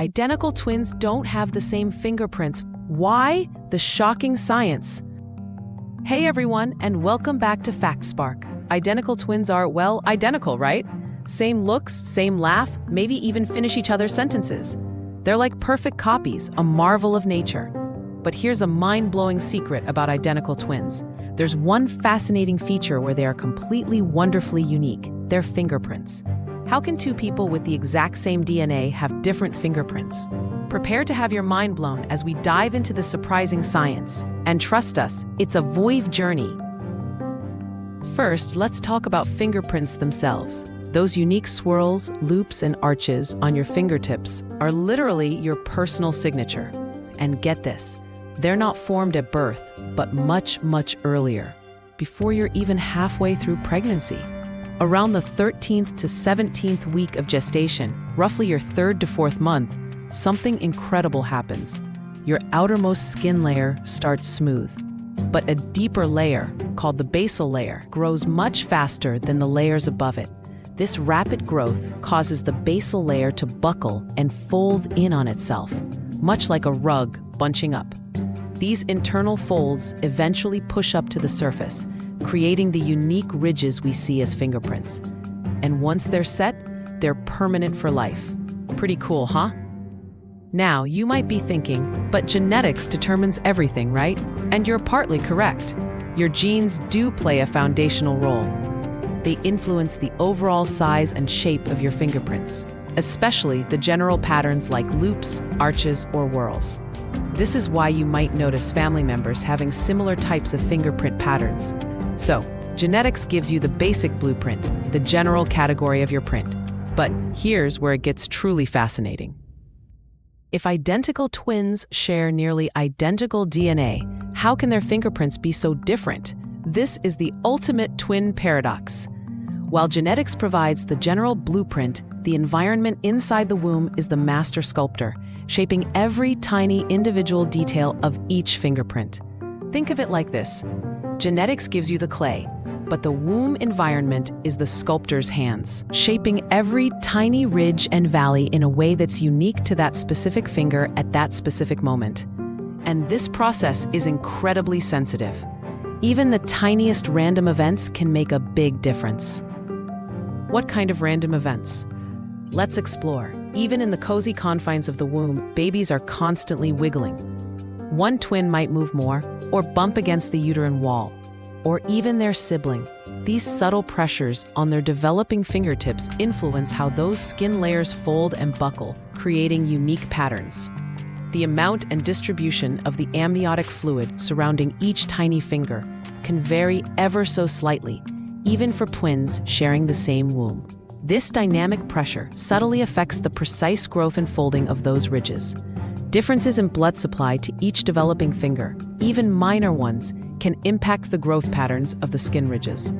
identical twins don't have the same fingerprints. Why? The shocking science. Hey everyone, and welcome back to FactSpark. Identical twins are, well, identical, right? Same looks, same laugh, maybe even finish each other's sentences. They're like perfect copies, a marvel of nature. But here's a mind-blowing secret about identical twins. There's one fascinating feature where they are completely wonderfully unique: their fingerprints. How can two people with the exact same DNA have different fingerprints? Prepare to have your mind blown as we dive into the surprising science. And trust us, it's a voyage journey. First, let's talk about fingerprints themselves. Those unique swirls, loops, and arches on your fingertips are literally your personal signature. And get this, they're not formed at birth, but much, much earlier, before you're even halfway through pregnancy. Around the 13th to 17th week of gestation, roughly your 3rd to 4th month, something incredible happens. Your outermost skin layer starts smooth, but a deeper layer, called the basal layer, grows much faster than the layers above it. This rapid growth causes the basal layer to buckle and fold in on itself, much like a rug bunching up. These internal folds eventually push up to the surface, creating the unique ridges we see as fingerprints. And once they're set, they're permanent for life. Pretty cool, huh? Now, you might be thinking, but genetics determines everything, right? And you're partly correct. Your genes do play a foundational role. They influence the overall size and shape of your fingerprints, especially the general patterns like loops, arches, or whorls. This is why you might notice family members having similar types of fingerprint patterns. So, genetics gives you the basic blueprint, the general category of your print. But here's where it gets truly fascinating. If identical twins share nearly identical DNA, how can their fingerprints be so different? This is the ultimate twin paradox. While genetics provides the general blueprint, the environment inside the womb is the master sculptor, shaping every tiny individual detail of each fingerprint. Think of it like this. Genetics gives you the clay, but the womb environment is the sculptor's hands, shaping every tiny ridge and valley in a way that's unique to that specific finger at that specific moment. And this process is incredibly sensitive. Even the tiniest random events can make a big difference. What kind of random events? Let's explore. Even in the cozy confines of the womb, babies are constantly wiggling. One twin might move more, or bump against the uterine wall, or even their sibling. These subtle pressures on their developing fingertips influence how those skin layers fold and buckle, creating unique patterns. The amount and distribution of the amniotic fluid surrounding each tiny finger can vary ever so slightly, even for twins sharing the same womb. This dynamic pressure subtly affects the precise growth and folding of those ridges. Differences in blood supply to each developing finger, even minor ones, can impact the growth patterns of the skin ridges.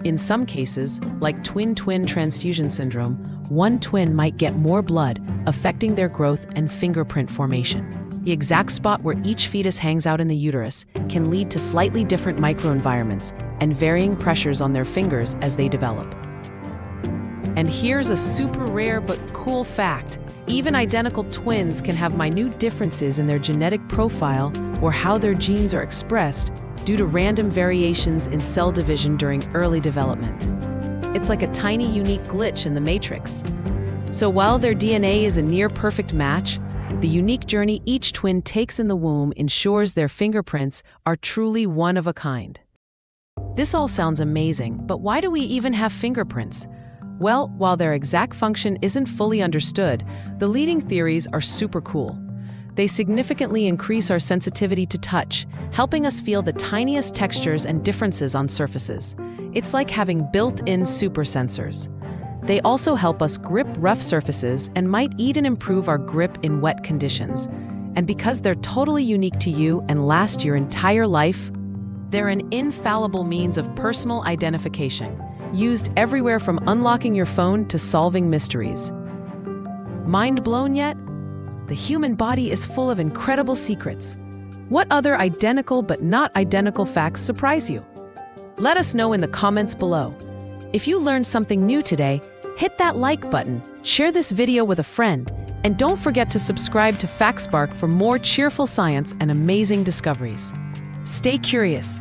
In some cases, like twin-twin transfusion syndrome, one twin might get more blood, affecting their growth and fingerprint formation. The exact spot where each fetus hangs out in the uterus can lead to slightly different microenvironments and varying pressures on their fingers as they develop. And here's a super rare but cool fact. Even identical twins can have minute differences in their genetic profile or how their genes are expressed due to random variations in cell division during early development. It's like a tiny unique glitch in the matrix. So while their DNA is a near-perfect match, the unique journey each twin takes in the womb ensures their fingerprints are truly one of a kind. This all sounds amazing, but why do we even have fingerprints? Well, while their exact function isn't fully understood, the leading theories are super cool. They significantly increase our sensitivity to touch, helping us feel the tiniest textures and differences on surfaces. It's like having built-in super sensors. They also help us grip rough surfaces and might even improve our grip in wet conditions. And because they're totally unique to you and last your entire life, they're an infallible means of personal identification, used everywhere from unlocking your phone to solving mysteries. Mind blown yet? The human body is full of incredible secrets. What other identical but not identical facts surprise you? Let us know in the comments below. If you learned something new today, hit that like button, share this video with a friend, And don't forget to subscribe to FactSpark for more cheerful science and amazing discoveries. Stay curious,